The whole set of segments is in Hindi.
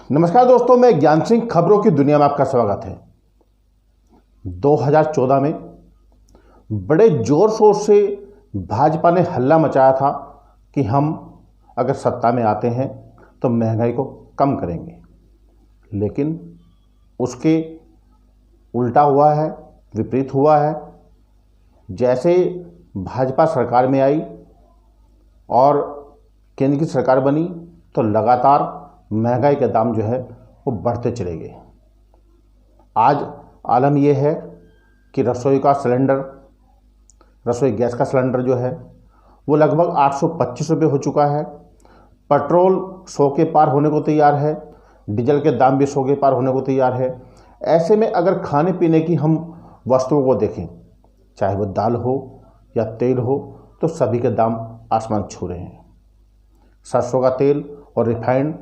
नमस्कार दोस्तों, मैं ज्ञान सिंह। खबरों की दुनिया में आपका स्वागत है। 2014 में बड़े जोर शोर से भाजपा ने हल्ला मचाया था कि हम अगर सत्ता में आते हैं तो महंगाई को कम करेंगे, लेकिन उसके उल्टा हुआ है, विपरीत हुआ है। जैसे भाजपा सरकार में आई और केंद्र की सरकार बनी तो लगातार महंगाई के दाम जो है वो बढ़ते चले गए। आज आलम यह है कि रसोई गैस का सिलेंडर जो है वो लगभग 825 रुपये हो चुका है। पेट्रोल 100 के पार होने को तैयार है, डीजल के दाम भी 100 के पार होने को तैयार है। ऐसे में अगर खाने पीने की हम वस्तुओं को देखें, चाहे वो दाल हो या तेल हो, तो सभी के दाम आसमान छू रहे हैं। सरसों का तेल और रिफाइंड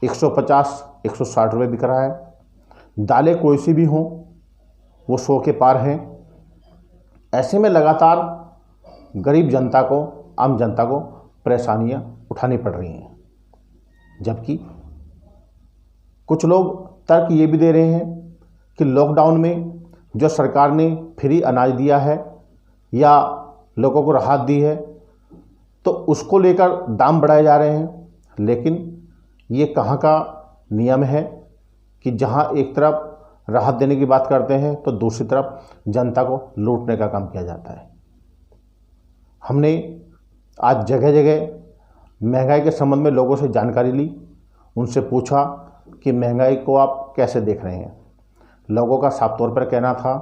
150-160 रुपये बिक रहा है। दालें कोई सी भी हों वो 100 के पार हैं। ऐसे में लगातार गरीब जनता को, आम जनता को परेशानियां उठानी पड़ रही हैं। जबकि कुछ लोग तर्क ये भी दे रहे हैं कि लॉकडाउन में जो सरकार ने फ्री अनाज दिया है या लोगों को राहत दी है तो उसको लेकर दाम बढ़ाए जा रहे हैं। लेकिन ये कहाँ का नियम है कि जहाँ एक तरफ राहत देने की बात करते हैं तो दूसरी तरफ जनता को लूटने का काम किया जाता है। हमने आज जगह जगह महंगाई के संबंध में लोगों से जानकारी ली, उनसे पूछा कि महंगाई को आप कैसे देख रहे हैं। लोगों का साफ तौर पर कहना था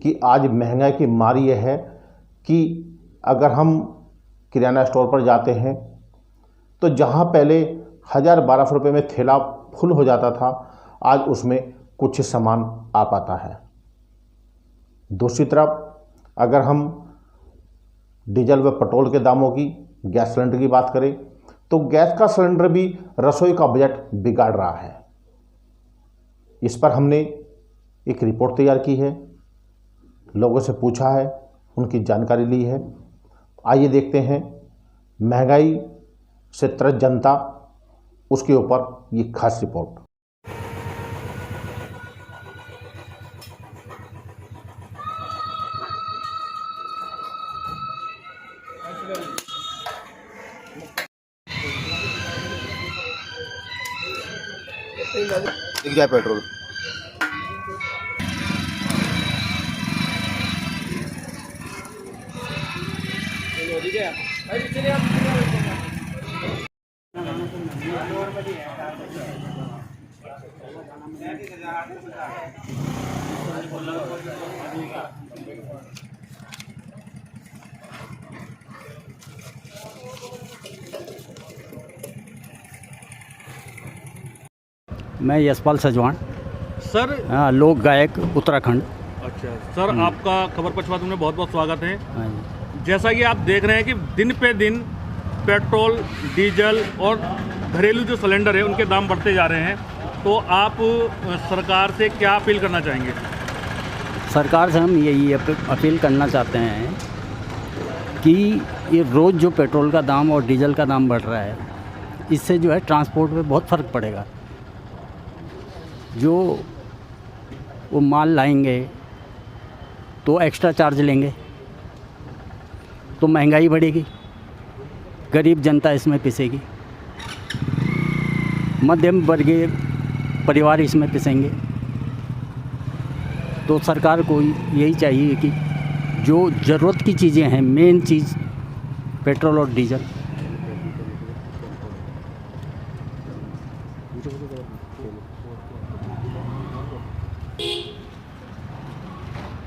कि आज महंगाई की मार ये है कि अगर हम किराना स्टोर पर जाते हैं तो जहाँ पहले 1000-1200 रुपये में थैला फुल हो जाता था, आज उसमें कुछ सामान आ पाता है। दूसरी तरफ अगर हम डीजल व पेट्रोल के दामों की, गैस सिलेंडर की बात करें तो गैस का सिलेंडर भी रसोई का बजट बिगाड़ रहा है। इस पर हमने एक रिपोर्ट तैयार की है, लोगों से पूछा है, उनकी जानकारी ली है। आइए देखते हैं महंगाई से त्रस्त जनता, उसके ऊपर ये खास रिपोर्ट। दिख जाए पेट्रोल मैं यशपाल सजवान सर। लोक गायक उत्तराखंड। अच्छा सर, आपका खबर पक्षपात में बहुत बहुत स्वागत है। हाँ जी। जैसा कि आप देख रहे हैं कि दिन पे दिन पेट्रोल, डीजल और घरेलू जो सिलेंडर है उनके दाम बढ़ते जा रहे हैं, तो आप सरकार से क्या अपील करना चाहेंगे? सरकार से हम यही अपील करना चाहते हैं कि ये रोज़ जो पेट्रोल का दाम और डीजल का दाम बढ़ रहा है, इससे जो है ट्रांसपोर्ट पे बहुत फ़र्क पड़ेगा। जो वो माल लाएंगे तो एक्स्ट्रा चार्ज लेंगे, तो महंगाई बढ़ेगी, गरीब जनता इसमें पिसेगी, मध्यम वर्गीय परिवार इसमें पिसेंगे। तो सरकार को यही चाहिए कि जो ज़रूरत की चीज़ें हैं, मेन चीज़ पेट्रोल और डीजल,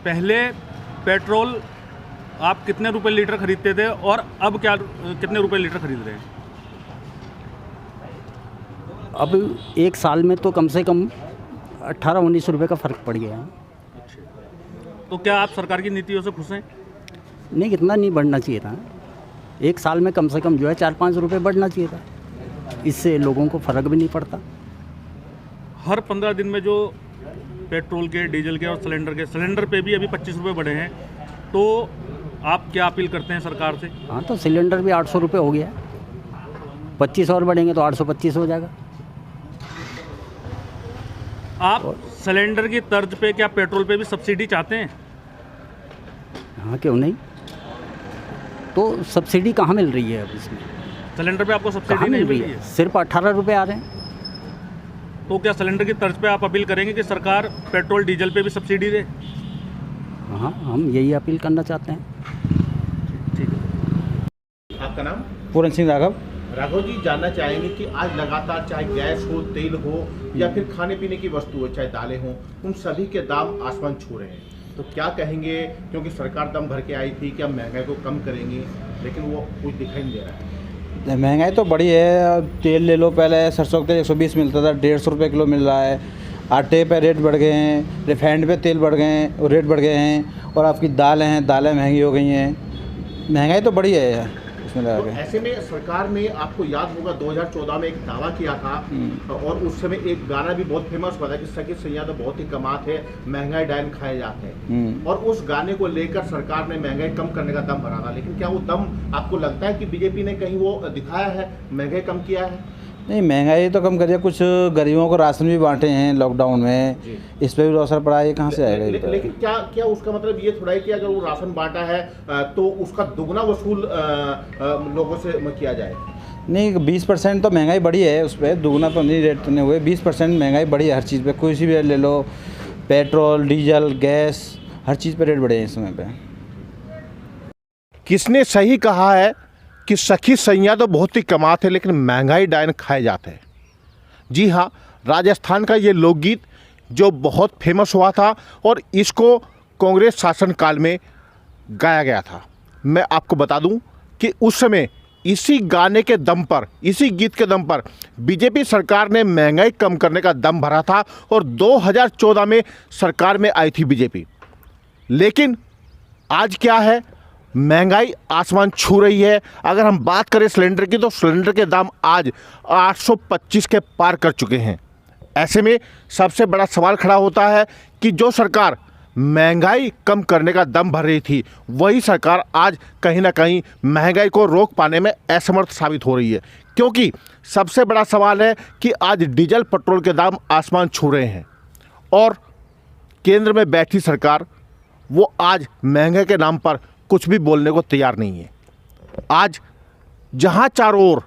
पहले पेट्रोल आप कितने रुपए लीटर खरीदते थे और अब कितने रुपए लीटर खरीद रहे हैं? अब एक साल में तो कम से कम 18-19 रुपये का फ़र्क पड़ गया है। तो क्या आप सरकार की नीतियों से खुश हैं? नहीं, इतना नहीं बढ़ना चाहिए था। एक साल में कम से कम जो है 4-5 रुपये बढ़ना चाहिए था, इससे लोगों को फ़र्क भी नहीं पड़ता। हर 15 दिन में जो पेट्रोल के, डीजल के और सिलेंडर पे भी अभी 25 रुपये बढ़े हैं, तो आप क्या अपील करते हैं सरकार से? हाँ, तो सिलेंडर भी 800 रुपये हो गया, 25 और बढ़ेंगे तो 825 हो जाएगा। आप सिलेंडर की तर्ज पे क्या पेट्रोल पे भी सब्सिडी चाहते हैं? हाँ, क्यों नहीं। तो सब्सिडी कहाँ मिल रही है अब इसमें? सिलेंडर पे आपको सब्सिडी कहाँ नहीं मिल रही है? सिर्फ 18 रुपये आ रहे हैं। तो क्या सिलेंडर की तर्ज पे आप अपील करेंगे कि सरकार पेट्रोल डीजल पे भी सब्सिडी दे? हाँ, हम यही अपील करना चाहते हैं। ठीक है। आपका नाम? पूरन सिंह राघव। राघव जी, जानना चाहेंगे कि आज लगातार चाहे गैस हो, तेल हो या फिर खाने पीने की वस्तु हो, चाहे दालें हों, उन सभी के दाम आसमान छू रहे हैं, तो क्या कहेंगे? क्योंकि सरकार दम भर के आई थी कि हम महंगाई को कम करेंगे, लेकिन वो कुछ दिखाई नहीं दे रहा है। महंगाई तो बड़ी है। तेल ले लो, पहले सरसों का तेल 120 मिलता था, 150 रुपये किलो मिल रहा है। आटे पे रेट बढ़ गए हैं, रिफाइंड पे तेल बढ़ गए हैं और रेट बढ़ गए हैं। और आपकी दालें महंगी हो गई हैं। महंगाई तो बड़ी है यार इसमें लगा तो के। ऐसे में सरकार ने, आपको याद होगा 2014 में एक दावा किया था और उस समय एक गाना भी बहुत फेमस हुआ था कि सखी सैया तो बहुत ही कमाते हैं, महंगाई डायन खाए जाते हैं। और उस गाने को लेकर सरकार ने महंगाई कम करने का दम भरा था, लेकिन क्या वो दम आपको लगता है कि बीजेपी ने कहीं वो दिखाया है, महंगाई कम किया है? नहीं, महंगाई तो कम करिए। कुछ गरीबों को राशन भी बांटे हैं लॉकडाउन में, इस पर भी असर पड़ा है। कहाँ से आएगा? लेकिन क्या उसका मतलब ये थोड़ा है कि अगर वो राशन बांटा है तो उसका दुगना वसूल लोगों से किया जाए? नहीं, 20% तो महंगाई बढ़ी है उस पर, दुगना तो नहीं रेट नहीं हुए। 20% महंगाई बढ़ी है हर चीज़ पे। कोई सी भी ले लो, पेट्रोल, डीजल, गैस, हर चीज़ पे रेट बढ़े हैं इस समय पे। किसने सही कहा है कि सखी सैया तो बहुत ही कमाते हैं लेकिन महंगाई डायन खाए जाते हैं? जी हाँ, राजस्थान का ये लोकगीत जो बहुत फेमस हुआ था और इसको कांग्रेस शासनकाल में गाया गया था। मैं आपको बता दूं कि उस समय इसी गाने के दम पर, इसी गीत के दम पर बीजेपी सरकार ने महंगाई कम करने का दम भरा था और 2014 में सरकार में आई थी बीजेपी। लेकिन आज क्या है? महंगाई आसमान छू रही है। अगर हम बात करें सिलेंडर की, तो सिलेंडर के दाम आज 825 के पार कर चुके हैं। ऐसे में सबसे बड़ा सवाल खड़ा होता है कि जो सरकार महंगाई कम करने का दम भर रही थी, वही सरकार आज कहीं ना कहीं महंगाई को रोक पाने में असमर्थ साबित हो रही है। क्योंकि सबसे बड़ा सवाल है कि आज डीजल पेट्रोल के दाम आसमान छू रहे हैं और केंद्र में बैठी सरकार वो आज महंगाई के नाम पर कुछ भी बोलने को तैयार नहीं है। आज जहां चारों ओर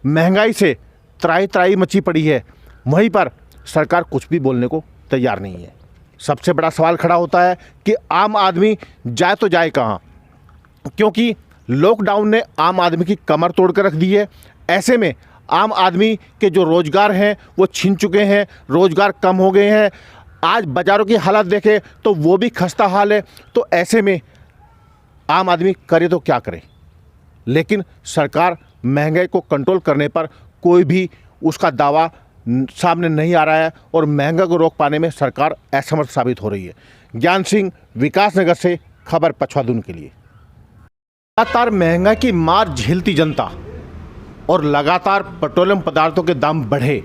महंगाई से त्राही त्राही मची पड़ी है, वहीं पर सरकार कुछ भी बोलने को तैयार नहीं है। सबसे बड़ा सवाल खड़ा होता है कि आम आदमी जाए तो जाए कहां? क्योंकि लॉकडाउन ने आम आदमी की कमर तोड़ कर रख दी है। ऐसे में आम आदमी के जो रोज़गार हैं वो छीन चुके हैं, रोज़गार कम हो गए हैं। आज बाज़ारों की हालत देखें तो वो भी खस्ता हाल है। तो ऐसे में आम आदमी करे तो क्या करे? लेकिन सरकार महंगाई को कंट्रोल करने पर कोई भी उसका दावा सामने नहीं आ रहा है और महंगाई को रोक पाने में सरकार असमर्थ साबित हो रही है। ज्ञान सिंह, विकासनगर से, खबर पछवादून के लिए। लगातार महंगाई की मार झेलती जनता और लगातार पेट्रोलियम पदार्थों के दाम बढ़े,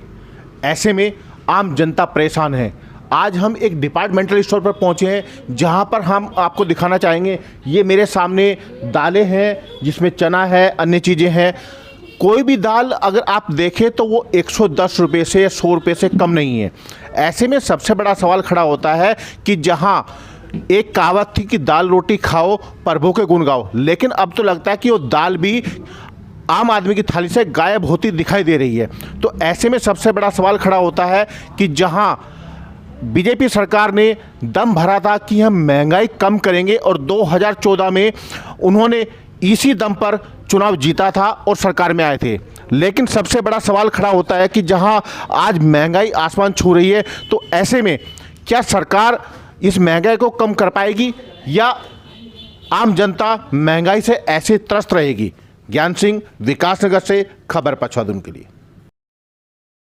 ऐसे में आम जनता परेशान है। आज हम एक डिपार्टमेंटल स्टोर पर पहुंचे हैं जहां पर हम आपको दिखाना चाहेंगे। ये मेरे सामने दालें हैं जिसमें चना है, अन्य चीज़ें हैं। कोई भी दाल अगर आप देखें तो वो 110 रुपये से या 100 रुपये से कम नहीं है। ऐसे में सबसे बड़ा सवाल खड़ा होता है कि जहां एक कहावत थी कि दाल रोटी खाओ प्रभु के गुण गाओ, लेकिन अब तो लगता है कि वो दाल भी आम आदमी की थाली से गायब होती दिखाई दे रही है। तो ऐसे में सबसे बड़ा सवाल खड़ा होता है कि जहां बीजेपी सरकार ने दम भरा था कि हम महंगाई कम करेंगे और 2014 में उन्होंने इसी दम पर चुनाव जीता था और सरकार में आए थे, लेकिन सबसे बड़ा सवाल खड़ा होता है कि जहां आज महंगाई आसमान छू रही है, तो ऐसे में क्या सरकार इस महंगाई को कम कर पाएगी या आम जनता महंगाई से ऐसे त्रस्त रहेगी? ज्ञान सिंह, विकासनगर से, खबर पछवादून के लिए।